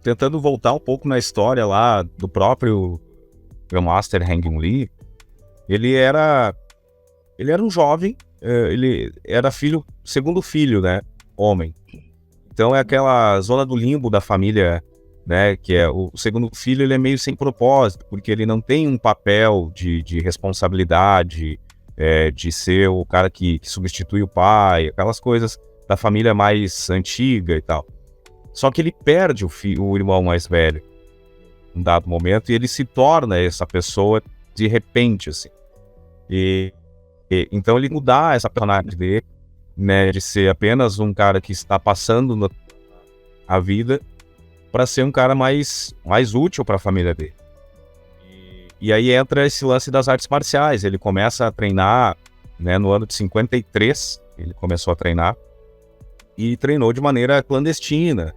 tentando voltar um pouco na história lá do próprio Grandmaster Hang Lee, ele era um jovem, ele era segundo filho, né, homem. Então é aquela zona do limbo da família, né, que é o segundo filho, ele é meio sem propósito, porque ele não tem um papel de responsabilidade, de ser o cara que substitui o pai, aquelas coisas da família mais antiga e tal. Só que ele perde o irmão mais velho em um dado momento, e ele se torna essa pessoa de repente, assim. Então ele mudar essa personagem dele, né, de ser apenas um cara que está passando a vida para ser um cara mais útil para a família dele. E aí entra esse lance das artes marciais. Ele começa a treinar, né, no ano de 53, ele começou a treinar, e treinou de maneira clandestina,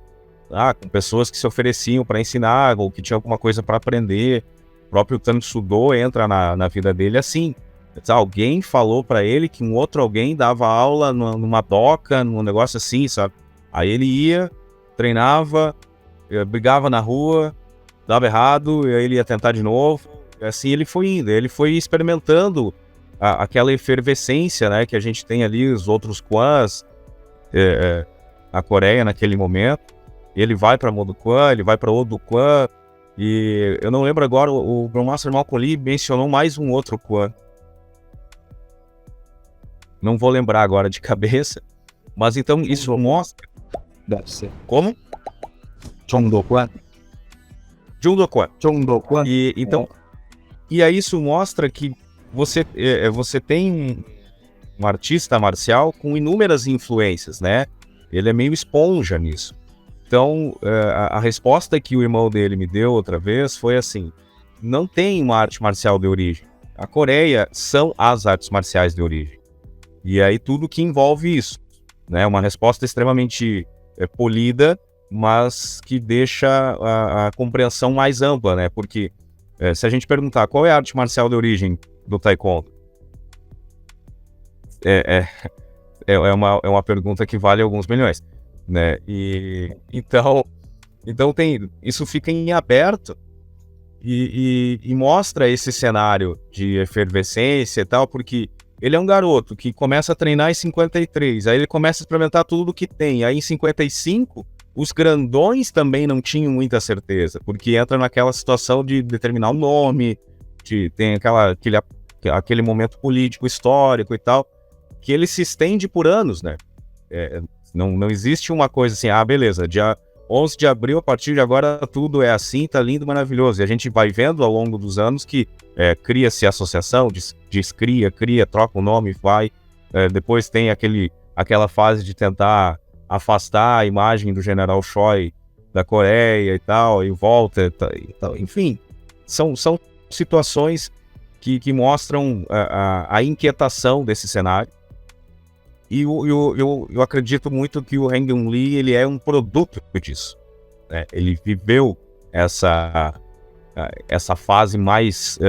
com pessoas que se ofereciam para ensinar, ou que tinham alguma coisa para aprender. O próprio Tang Soo Do entra na vida dele assim. Alguém falou para ele que um outro alguém dava aula numa doca, num negócio assim, sabe? Aí ele ia, treinava, brigava na rua, dava errado, e aí ele ia tentar de novo. E assim ele foi indo, ele foi experimentando aquela efervescência, né, que a gente tem ali, os outros Kwans, a Coreia naquele momento. Ele vai para Modukwan, ele vai para Odukwan, e eu não lembro agora, o Grandmaster Malcolm Lee mencionou mais um outro Kwan. Não vou lembrar agora de cabeça, mas então isso mostra... Deve ser. Como? Chongdokwan. Jundokwan. Chongdokwan. E aí isso mostra que você tem um artista marcial com inúmeras influências, né? Ele é meio esponja nisso. Então, a resposta que o irmão dele me deu outra vez foi assim: não tem uma arte marcial de origem. A Coreia são as artes marciais de origem. E aí tudo que envolve isso, né? Uma resposta extremamente polida, mas que deixa a compreensão mais ampla, né? Porque se a gente perguntar qual é a arte marcial de origem do Taekwondo, é uma pergunta que vale alguns milhões, né? E então isso fica em aberto e mostra esse cenário de efervescência e tal, porque ele é um garoto que começa a treinar em 53, aí ele começa a experimentar tudo que tem, aí em 55 os grandões também não tinham muita certeza, porque entra naquela situação de determinar o nome, tem aquele momento político, histórico e tal, que ele se estende por anos, né? Não existe uma coisa assim, beleza, dia 11 de abril, a partir de agora tudo é assim, tá lindo, maravilhoso. E a gente vai vendo ao longo dos anos que cria-se associação, cria, troca o nome, vai. Depois tem aquela fase de tentar afastar a imagem do General Choi da Coreia e tal, e volta e tal. Enfim, são situações que mostram a inquietação desse cenário. E eu acredito muito que o Hang Lee, ele é um produto disso, né? Ele viveu essa fase mais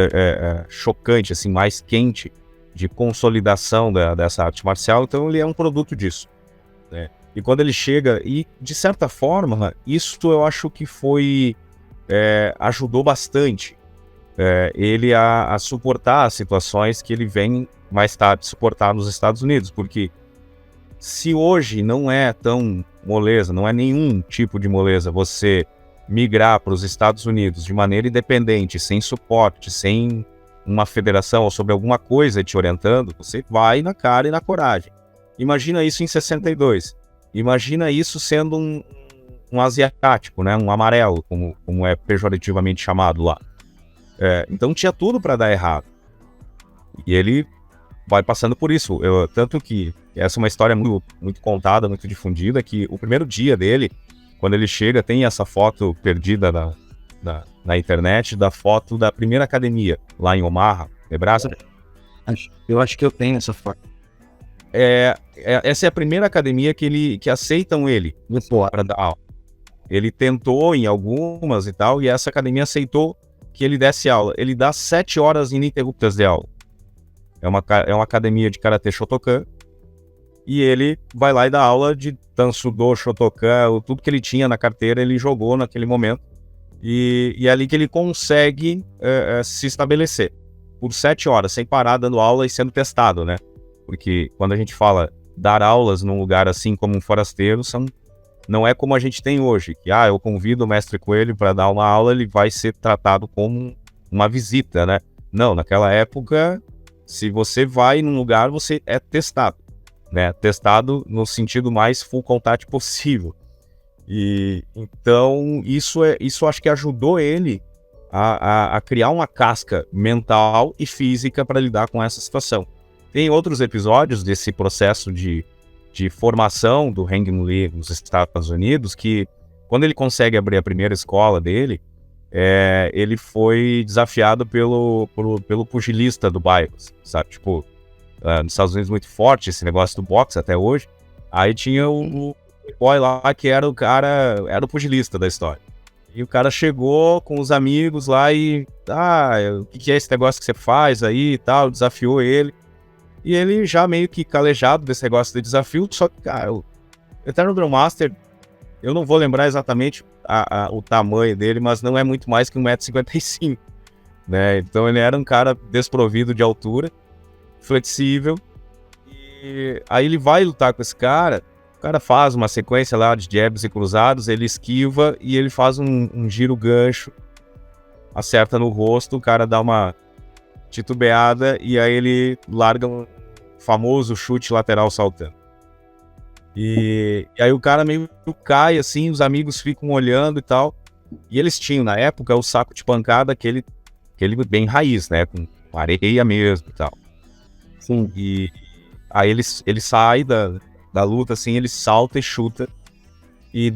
chocante, assim, mais quente de consolidação dessa arte marcial, então ele é um produto disso, né? E quando ele chega, e de certa forma, isso eu acho que ajudou bastante ele a suportar as situações que ele vem mais tarde suportar nos Estados Unidos, porque se hoje não é tão moleza, não é nenhum tipo de moleza você migrar para os Estados Unidos de maneira independente, sem suporte, sem uma federação ou sobre alguma coisa te orientando, você vai na cara e na coragem. Imagina isso em 62. Imagina isso sendo um asiático, né? Um amarelo, como é pejorativamente chamado lá. Então tinha tudo para dar errado. E ele vai passando por isso. Tanto que essa é uma história muito, muito contada, muito difundida, que o primeiro dia dele, quando ele chega, tem essa foto perdida na internet, da foto da primeira academia, lá em Omaha, Nebraska. Eu acho que eu tenho essa foto. Essa é a primeira academia que aceitam ele para dar aula. Ele tentou em algumas e tal, e essa academia aceitou que ele desse aula. Ele dá 7 horas ininterruptas de aula. É uma academia de Karatê Shotokan. e ele vai lá e dá aula de Tansudo, Shotokan, tudo que ele tinha na carteira ele jogou naquele momento, e é ali que ele consegue se estabelecer por 7 horas, sem parar, dando aula e sendo testado, né? Porque quando a gente fala dar aulas num lugar assim como um forasteiro, não é como a gente tem hoje, que eu convido o mestre Coelho para dar uma aula, ele vai ser tratado como uma visita, né? Não, naquela época, se você vai num lugar, você é testado, né? Testado no sentido mais full contact possível. E então isso acho que ajudou ele a criar uma casca mental e física para lidar com essa situação. Tem outros episódios desse processo de formação do Heng Lee nos Estados Unidos, que quando ele consegue abrir a primeira escola dele, ele foi desafiado pelo pugilista do bairro, sabe? Tipo, nos Estados Unidos muito forte esse negócio do boxe até hoje. Aí tinha o boy lá que era o pugilista da história. E o cara chegou com os amigos lá e, o que é esse negócio que você faz aí e tal, desafiou ele. E ele já meio que calejado desse negócio de desafio, só que, cara, o Eternal Drum Master, eu não vou lembrar exatamente o tamanho dele, mas não é muito mais que 1,55 m, né? Então ele era um cara desprovido de altura, flexível, e aí ele vai lutar com esse cara, o cara faz uma sequência lá de jabs e cruzados, ele esquiva e ele faz um giro gancho, acerta no rosto, o cara dá uma titubeada e aí ele larga um famoso chute lateral saltando. E aí o cara meio cai assim, os amigos ficam olhando e tal. E eles tinham na época o saco de pancada, aquele bem raiz, né? Com areia mesmo e tal. Sim. E aí ele sai da luta assim, ele salta e chuta e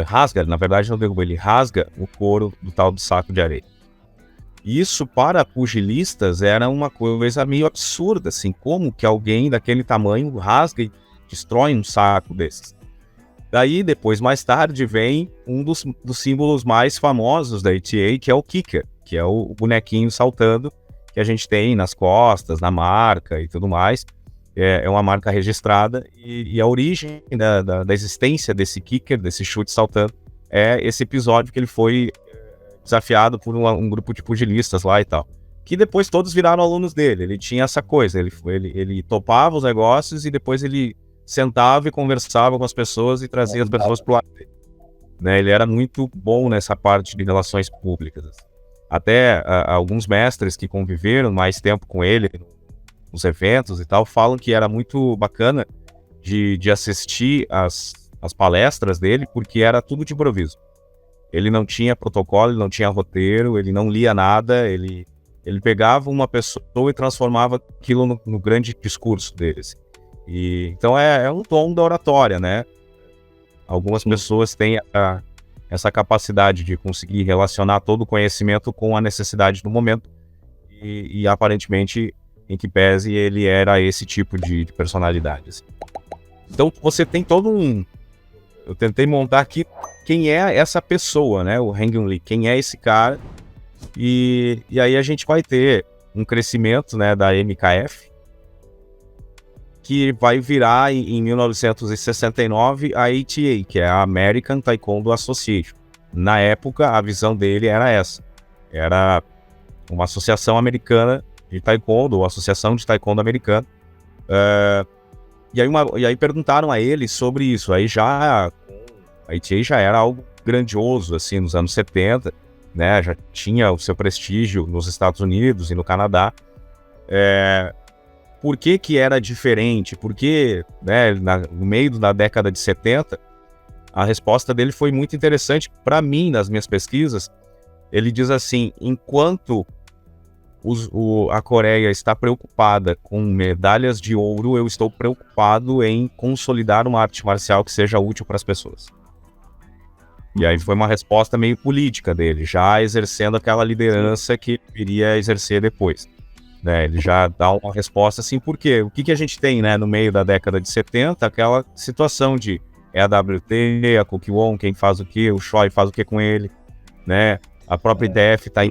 rasga, na verdade não derruba, ele rasga o couro do tal do saco de areia. Isso para pugilistas era uma coisa meio absurda, assim, como que alguém daquele tamanho rasga e destrói um saco desses. Daí, depois, mais tarde, vem um dos símbolos mais famosos da ATA, que é o Kicker, que é o bonequinho saltando, que a gente tem nas costas, na marca e tudo mais. É uma marca registrada, e a origem da existência desse Kicker, desse chute saltando, é esse episódio que ele foi desafiado por um grupo de pugilistas lá e tal, que depois todos viraram alunos dele. Ele tinha essa coisa, ele topava os negócios e depois ele sentava e conversava com as pessoas e trazia as pessoas pro lado dele, né? Ele era muito bom nessa parte de relações públicas. Até alguns mestres que conviveram mais tempo com ele nos eventos e tal, falam que era muito bacana de assistir as palestras dele, porque era tudo de improviso. Ele não tinha protocolo, ele não tinha roteiro, ele não lia nada, ele pegava uma pessoa e transformava aquilo no grande discurso deles. Então é um dom da oratória, né? Algumas pessoas têm essa capacidade de conseguir relacionar todo o conhecimento com a necessidade do momento, e aparentemente, em que pese, ele era esse tipo de personalidade. Assim. Então você tem todo um... Eu tentei montar aqui quem é essa pessoa, né? O Heng Lee, quem é esse cara? E aí a gente vai ter um crescimento, né, da MKF, que vai virar em 1969 a ATA, que é a American Taekwondo Association. Na época, a visão dele era essa. Era uma associação americana de taekwondo, ou associação de taekwondo americana. E aí perguntaram a ele sobre isso. Aí a ATA já era algo grandioso, assim, nos anos 70, né? Já tinha o seu prestígio nos Estados Unidos e no Canadá. Por que era diferente? Porque, né, no meio da década de 70, a resposta dele foi muito interessante para mim, nas minhas pesquisas. Ele diz assim: enquanto a Coreia está preocupada com medalhas de ouro, eu estou preocupado em consolidar uma arte marcial que seja útil para as pessoas. E aí foi uma resposta meio política dele, já exercendo aquela liderança que ele iria exercer depois. Né, ele já dá uma resposta assim, porque o que a gente tem, né, no meio da década de 70, aquela situação de a AWT, a Kukiwon, quem faz o que, o Choi faz o que com ele, né, a própria IDF está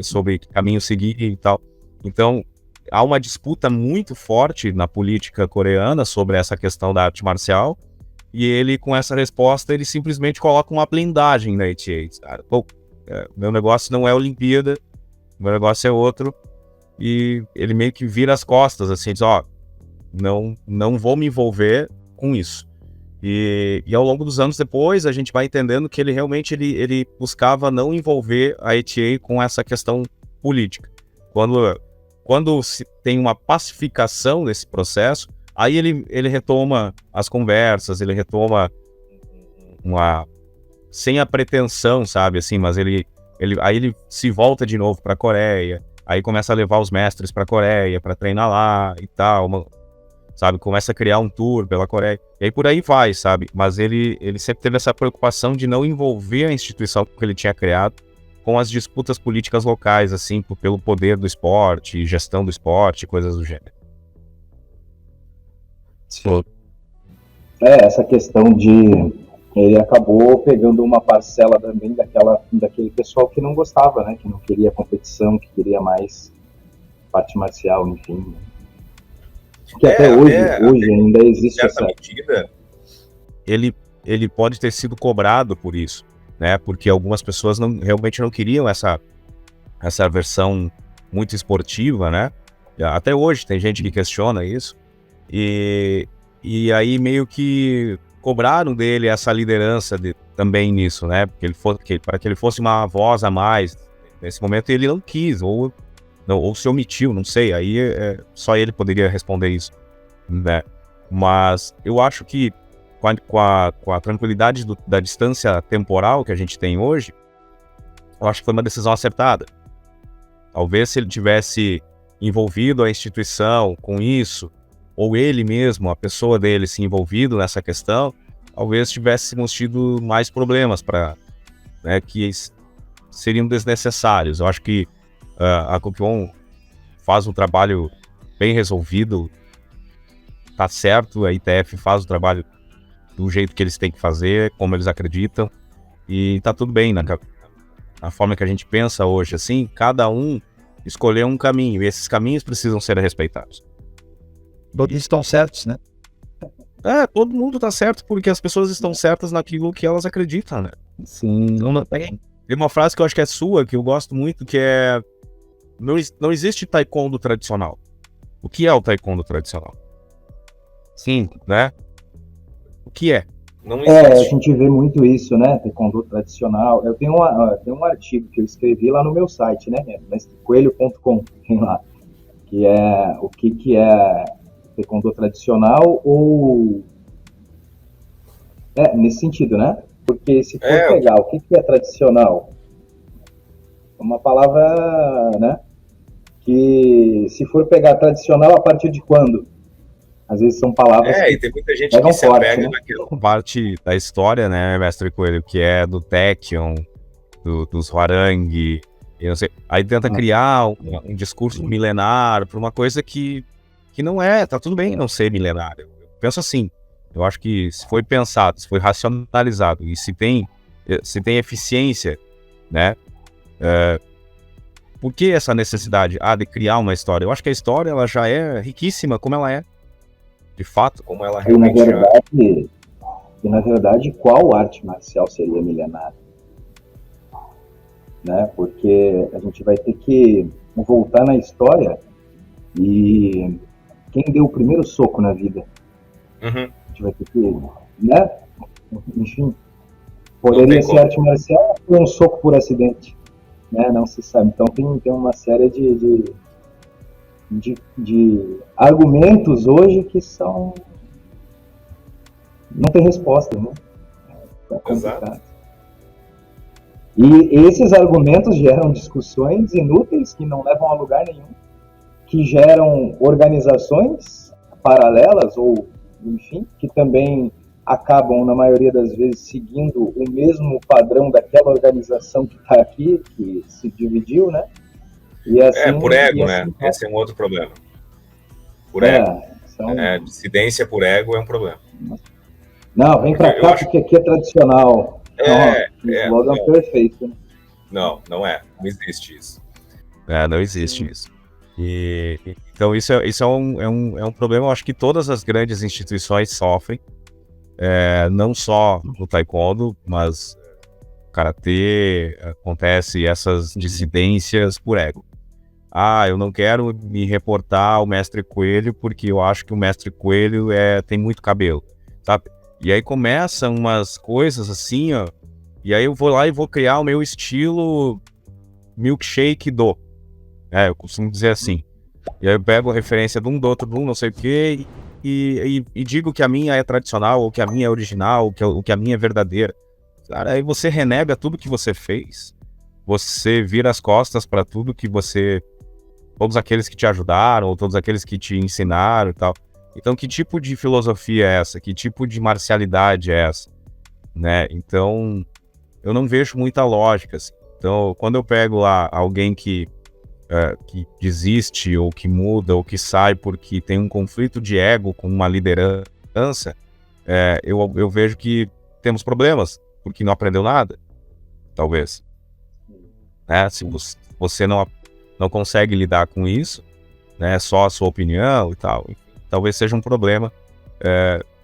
sobre que caminho seguir e tal. Então, há uma disputa muito forte na política coreana sobre essa questão da arte marcial, e ele, com essa resposta, ele simplesmente coloca uma blindagem na ATA, cara. Pô, meu negócio não é Olimpíada, meu negócio é outro, e ele meio que vira as costas, assim, diz, ó, não vou me envolver com isso. E ao longo dos anos depois, a gente vai entendendo que ele realmente ele buscava não envolver a ATA com essa questão política. Quando se tem uma pacificação nesse processo, aí ele retoma as conversas, ele retoma sem a pretensão, sabe, assim, mas aí ele se volta de novo para a Coreia, aí começa a levar os mestres para a Coreia para treinar lá e tal, sabe, começa a criar um tour pela Coreia, e aí por aí vai, sabe, mas ele sempre teve essa preocupação de não envolver a instituição que ele tinha criado com as disputas políticas locais, assim, pelo poder do esporte, gestão do esporte, coisas do gênero. Sim. Essa questão de... Ele acabou pegando uma parcela também daquele pessoal que não gostava, né? Que não queria competição, que queria mais parte marcial, enfim. Né? Que até hoje ainda existe essa... medida, ele pode ter sido cobrado por isso, né? Porque algumas pessoas realmente não queriam essa versão muito esportiva, né? Até hoje tem gente que questiona isso. E aí meio que cobraram dele essa liderança também nisso, né? Para que ele fosse uma voz a mais nesse momento, ele não quis, ou se omitiu, não sei. Aí só ele poderia responder isso, né? Mas eu acho que com a tranquilidade da distância temporal que a gente tem hoje, eu acho que foi uma decisão acertada. Talvez se ele tivesse envolvido a instituição com isso, ou ele mesmo, a pessoa dele, se envolvido nessa questão, talvez tivéssemos tido mais problemas né, que seriam desnecessários. Eu acho que a Copion faz um trabalho bem resolvido, tá certo, a ITF faz o trabalho do jeito que eles têm que fazer, como eles acreditam, e tá tudo bem, na forma que a gente pensa hoje, assim, cada um escolheu um caminho, e esses caminhos precisam ser respeitados. Todos estão certos, né? Todo mundo tá certo porque as pessoas estão certas naquilo que elas acreditam, né? Sim. Tem uma frase que eu acho que é sua, que eu gosto muito, que é: não existe taekwondo tradicional. O que é o taekwondo tradicional? Sim, né? O que é? Não existe. A gente vê muito isso, né? Taekwondo tradicional. Eu tenho um artigo que eu escrevi lá no meu site, né? mestrecoelho.com, tem lá. Que é o que é taekwondo tradicional ou... nesse sentido, né? Porque se for pegar o que é tradicional, é uma palavra, né? Que se for pegar tradicional, a partir de quando? Às vezes são palavras e tem muita gente que se apega naquela parte da história, né, Mestre Coelho, que é do Taekyon, dos Hwarang, e não sei. Aí tenta criar um discurso milenar para uma coisa que não é, tá tudo bem não ser milenário. Eu penso assim, eu acho que se foi pensado, se foi racionalizado, e se tem eficiência, né, por que essa necessidade de criar uma história? Eu acho que a história ela já é riquíssima como ela é. De fato, como ela realmente E na verdade, qual arte marcial seria milenária? Né? Porque a gente vai ter que voltar na história e quem deu o primeiro soco na vida? A gente vai ter que, né? Enfim, poderia ser arte marcial ou um soco por acidente, né? Não se sabe. Então tem uma série de argumentos hoje que não tem resposta, né? Exato. E esses argumentos geram discussões inúteis que não levam a lugar nenhum, que geram organizações paralelas ou, enfim, que também acabam, na maioria das vezes, seguindo o mesmo padrão daquela organização que está aqui, que se dividiu, né? E assim, por ego, né? Esse é um outro problema. Por ego. Dissidência por ego é um problema. Não, vem pra cá porque aqui é tradicional. O slogan perfeito. Né? Não é. Não existe isso. Não existe isso. Então isso é um problema, eu acho que todas as grandes instituições sofrem, não só no taekwondo, mas no karatê acontece essas dissidências por ego. Eu não quero me reportar ao mestre Coelho porque eu acho que o mestre Coelho tem muito cabelo, sabe? E aí começam umas coisas assim, ó, e aí eu vou lá e vou criar o meu estilo milkshake do. Eu costumo dizer assim. E aí eu pego a referência de um, do outro, de um, não sei o quê, e digo que a minha é tradicional, ou que a minha é original, ou que a minha é verdadeira. Cara, aí você renega tudo que você fez, você vira as costas para tudo que você... Todos aqueles que te ajudaram, ou todos aqueles que te ensinaram e tal. Então, que tipo de filosofia é essa? Que tipo de marcialidade é essa? Né? Então, eu não vejo muita lógica, assim. Então, quando eu pego lá alguém que desiste, ou que muda, ou que sai porque tem um conflito de ego com uma liderança, eu vejo que temos problemas, porque não aprendeu nada, talvez. Né? Se você não consegue lidar com isso, né, só a sua opinião e tal, talvez seja um problema,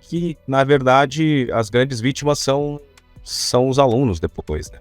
que, na verdade, as grandes vítimas são os alunos depois, né?